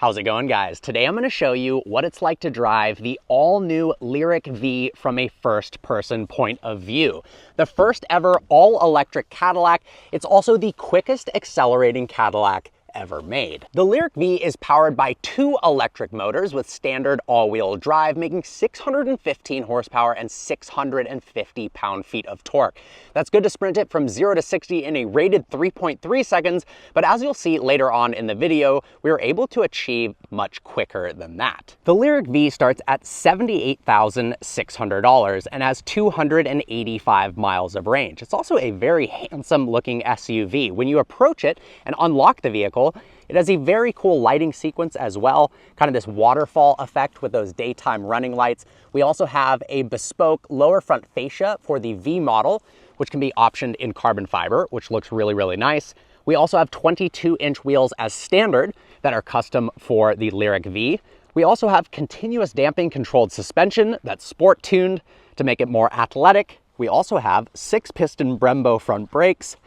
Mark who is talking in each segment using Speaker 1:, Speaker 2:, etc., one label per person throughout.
Speaker 1: How's it going, guys? Today I'm going to show you what it's like to drive the all-new LYRIQ-V from a first-person point of view. The first ever all-electric Cadillac. It's also the quickest accelerating Cadillac ever made. The LYRIQ-V is powered by two electric motors with standard all-wheel drive, making 615 horsepower and 650 pound-feet of torque. That's good to sprint it from 0 to 60 in a rated 3.3 seconds, but as you'll see later on in the video, we were able to achieve much quicker than that. The LYRIQ-V starts at $78,600 and has 285 miles of range. It's also a very handsome-looking SUV. When you approach it and unlock the vehicle, it has a very cool lighting sequence as well, kind of this waterfall effect with those daytime running lights. We also have a bespoke lower front fascia for the V model, which can be optioned in carbon fiber, which looks really, really nice. We also have 22-inch wheels as standard that are custom for the LYRIQ-V. We also have continuous damping controlled suspension that's sport tuned to make it more athletic. We also have 6-piston Brembo front brakes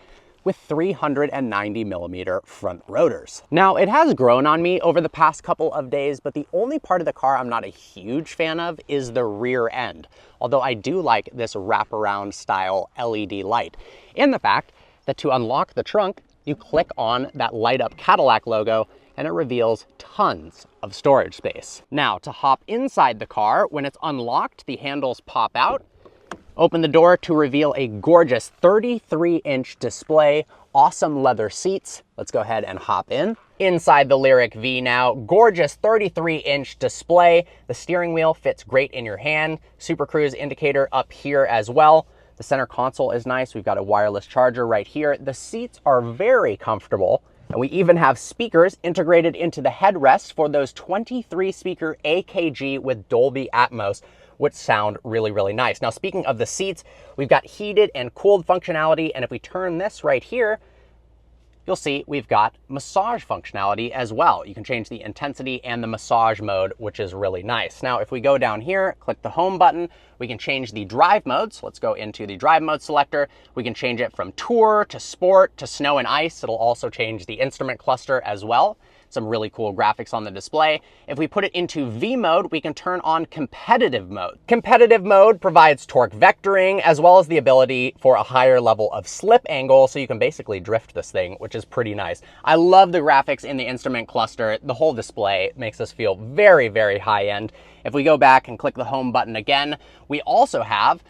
Speaker 1: with 390 millimeter front rotors. Now, it has grown on me over the past couple of days, but the only part of the car I'm not a huge fan of is the rear end. Although I do like this wraparound style LED light, and the fact that to unlock the trunk, you click on that light up Cadillac logo and it reveals tons of storage space. Now, to hop inside the car, when it's unlocked, the handles pop out. Open the door to reveal a gorgeous 33-inch display, awesome leather seats. Let's go ahead and hop in. Inside the LYRIQ-V now, gorgeous 33-inch display. The steering wheel fits great in your hand. Super Cruise indicator up here as well. The center console is nice. We've got a wireless charger right here. The seats are very comfortable. And we even have speakers integrated into the headrest for those 23-speaker AKG with Dolby Atmos, which sound really, really nice. Now, speaking of the seats, we've got heated and cooled functionality. And if we turn this right here, you'll see we've got massage functionality as well. You can change the intensity and the massage mode, which is really nice. Now, if we go down here, click the home button, we can change the drive modes. Let's go into the drive mode selector. We can change it from tour to sport to snow and ice. It'll also change the instrument cluster as well. Some really cool graphics on the display. If we put it into V mode, we can turn on competitive mode. Competitive mode provides torque vectoring as well as the ability for a higher level of slip angle, so you can basically drift this thing, which is pretty nice. I love the graphics in the instrument cluster. The whole display makes us feel very, very high end. If we go back and click the home button again, we also have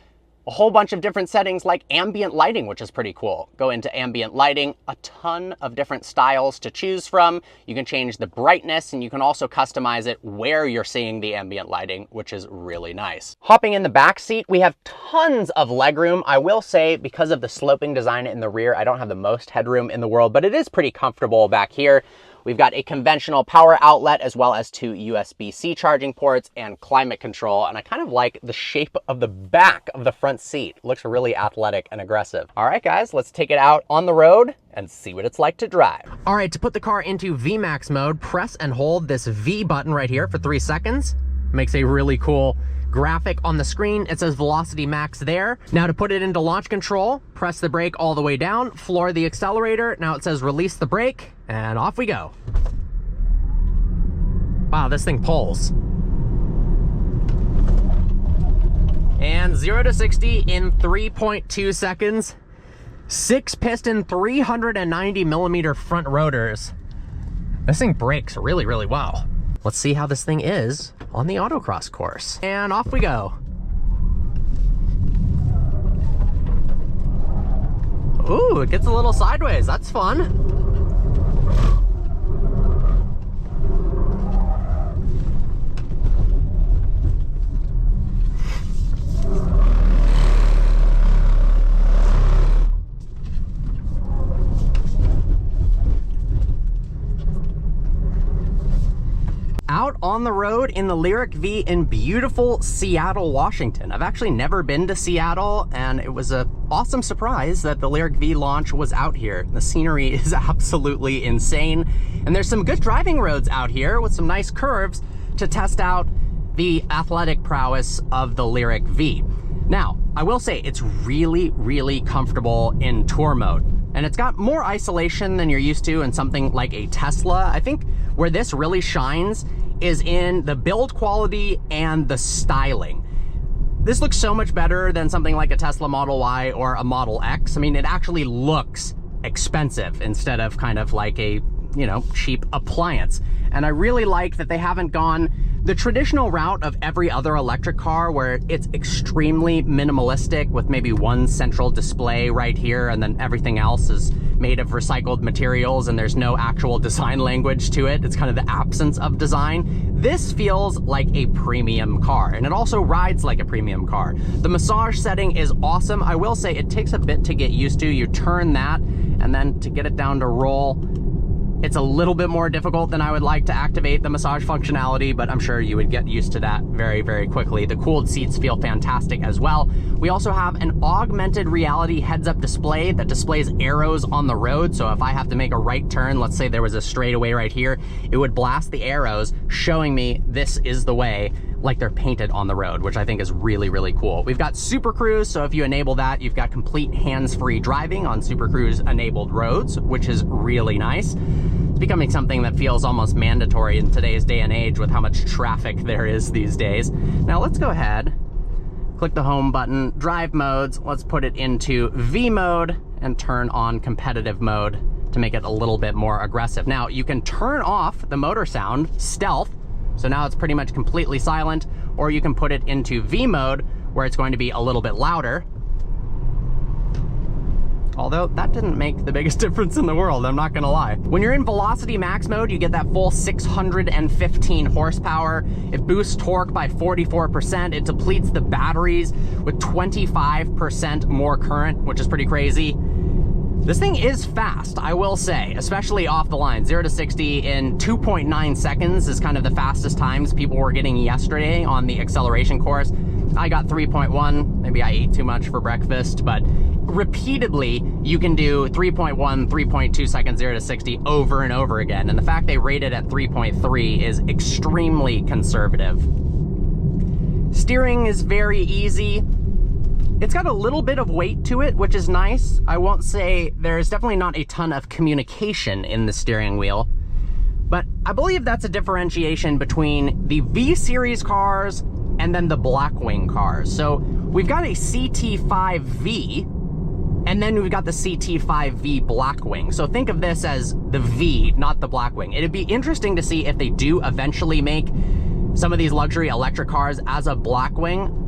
Speaker 1: a whole bunch of different settings like ambient lighting, which is pretty cool. Go into ambient lighting, a ton of different styles to choose from. You can change the brightness and you can also customize it where you're seeing the ambient lighting, which is really nice. Hopping in the back seat, we have tons of legroom. I will say, because of the sloping design in the rear, I don't have the most headroom in the world, but it is pretty comfortable back here. We've got a conventional power outlet as well as 2 USB-C charging ports and climate control. And I kind of like the shape of the back of the front seat. It looks really athletic and aggressive. All right, guys, let's take it out on the road and see what it's like to drive. All right, to put the car into VMAX mode, press and hold this V button right here for 3 seconds. Makes a really cool graphic on the screen. It says velocity max there. Now to put it into launch control, press the brake all the way down, floor the accelerator. Now it says release the brake, and off we go. Wow, this thing pulls. And 0 to 60 in 3.2 seconds. 6-piston, 390 millimeter front rotors. This thing brakes really, really well. Let's see how this thing is on the autocross course. And off we go. Ooh, it gets a little sideways. That's fun. Out on the road in the LYRIQ-V in beautiful Seattle, Washington. I've actually never been to Seattle, and it was an awesome surprise that the LYRIQ-V launch was out here. The scenery is absolutely insane, and there's some good driving roads out here with some nice curves to test out the athletic prowess of the LYRIQ-V. Now, I will say it's really, really comfortable in tour mode. And it's got more isolation than you're used to in something like a Tesla. I think Where this really shines is in the build quality and the styling. This looks so much better than something like a Tesla Model Y or a Model X. I mean, it actually looks expensive instead of kind of like a, you know, cheap appliance. And I really like that they haven't gone the traditional route of every other electric car where it's extremely minimalistic with maybe one central display right here and then everything else is made of recycled materials and there's no actual design language to it. It's kind of the absence of design. This feels like a premium car, and it also rides like a premium car. The massage setting is awesome. I will say it takes a bit to get used to. You turn that, and then to get it down to roll, it's a little bit more difficult than I would like to activate the massage functionality, but I'm sure you would get used to that very, very quickly. The cooled seats feel fantastic as well. We also have an augmented reality heads-up display that displays arrows on the road. So if I have to make a right turn, let's say there was a straightaway right here, it would blast the arrows showing me this is the way, like they're painted on the road, which I think is really, really cool. We've got Super Cruise, so if you enable that, you've got complete hands-free driving on Super Cruise enabled roads, which is really nice. It's becoming something that feels almost mandatory in today's day and age with how much traffic there is these days. Now let's go ahead, click the home button, drive modes, let's put it into V mode and turn on competitive mode to make it a little bit more aggressive. Now you can turn off the motor sound, stealth, so now it's pretty much completely silent, or you can put it into V mode where it's going to be a little bit louder. Although that didn't make the biggest difference in the world, I'm not gonna lie. When you're in Velocity Max mode, you get that full 615 horsepower. It boosts torque by 44%. It depletes the batteries with 25% more current, which is pretty crazy. This thing is fast, I will say, especially off the line. 0 to 60 in 2.9 seconds is kind of the fastest times people were getting yesterday on the acceleration course. I got 3.1, maybe I ate too much for breakfast, but repeatedly you can do 3.1, 3.2 seconds 0 to 60 over and over again. And the fact they rated at 3.3 is extremely conservative. Steering is very easy. It's got a little bit of weight to it, which is nice. I won't say there's definitely not a ton of communication in the steering wheel, but I believe that's a differentiation between the V-Series cars and then the Blackwing cars. So we've got a CT5V, and then we've got the CT5V Blackwing. So think of this as the V, not the Blackwing. It'd be interesting to see if they do eventually make some of these luxury electric cars as a Blackwing.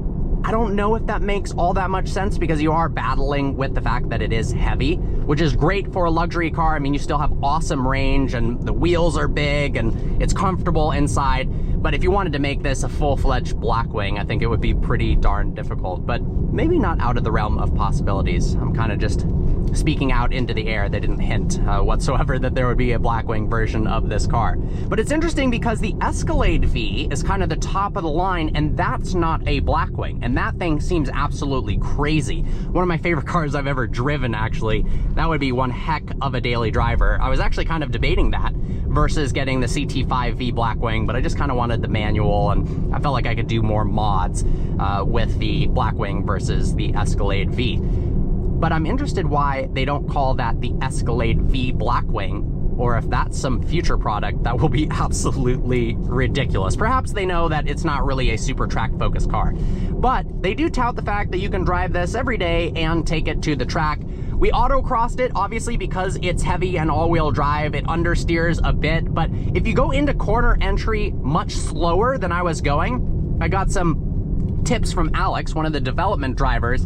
Speaker 1: I don't know if that makes all that much sense because you are battling with the fact that it is heavy, which is great for a luxury car. I mean, you still have awesome range and the wheels are big and it's comfortable inside. But if you wanted to make this a full-fledged Blackwing, I think it would be pretty darn difficult, but maybe not out of the realm of possibilities. I'm kind of just speaking out into the air. They didn't hint whatsoever that there would be a Blackwing version of this car. But it's interesting because the Escalade V is kind of the top of the line, and that's not a Blackwing. And that thing seems absolutely crazy. One of my favorite cars I've ever driven, actually. That would be one heck of a daily driver. I was actually kind of debating that versus getting the CT5V Blackwing, but I just kind of wanted the manual, and I felt like I could do more mods with the Blackwing versus the Escalade V. But I'm interested why they don't call that the Escalade V Blackwing, or if that's some future product that will be absolutely ridiculous. Perhaps they know that it's not really a super track focused car, but they do tout the fact that you can drive this every day and take it to the track. We auto-crossed it, obviously, because it's heavy and all-wheel drive. It understeers a bit, but if you go into corner entry much slower than I was going, I got some tips from Alex, one of the development drivers,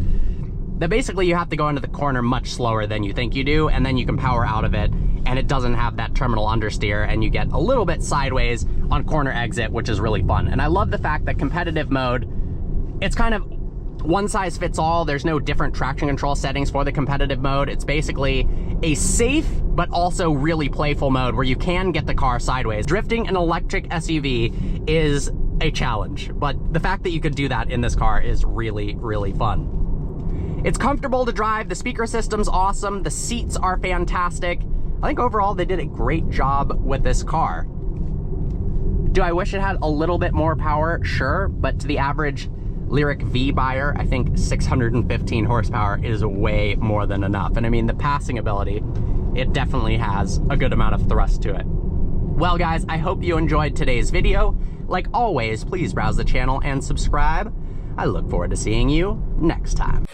Speaker 1: that basically you have to go into the corner much slower than you think you do, and then you can power out of it, and it doesn't have that terminal understeer, and you get a little bit sideways on corner exit, which is really fun. And I love the fact that competitive mode, it's kind of one size fits all. There's no different traction control settings for the competitive mode. It's basically a safe but also really playful mode where you can get the car sideways. Drifting an electric SUV is a challenge, but the fact that you could do that in this car is really, really fun. It's comfortable to drive. The speaker system's awesome. The seats are fantastic. I think overall they did a great job with this car. Do I wish it had a little bit more power? Sure, but to the average LYRIQ-V buyer, I think 615 horsepower is way more than enough. And I mean, the passing ability, it definitely has a good amount of thrust to it. Well guys, I hope you enjoyed today's video. Like always, please browse the channel and subscribe. I look forward to seeing you next time.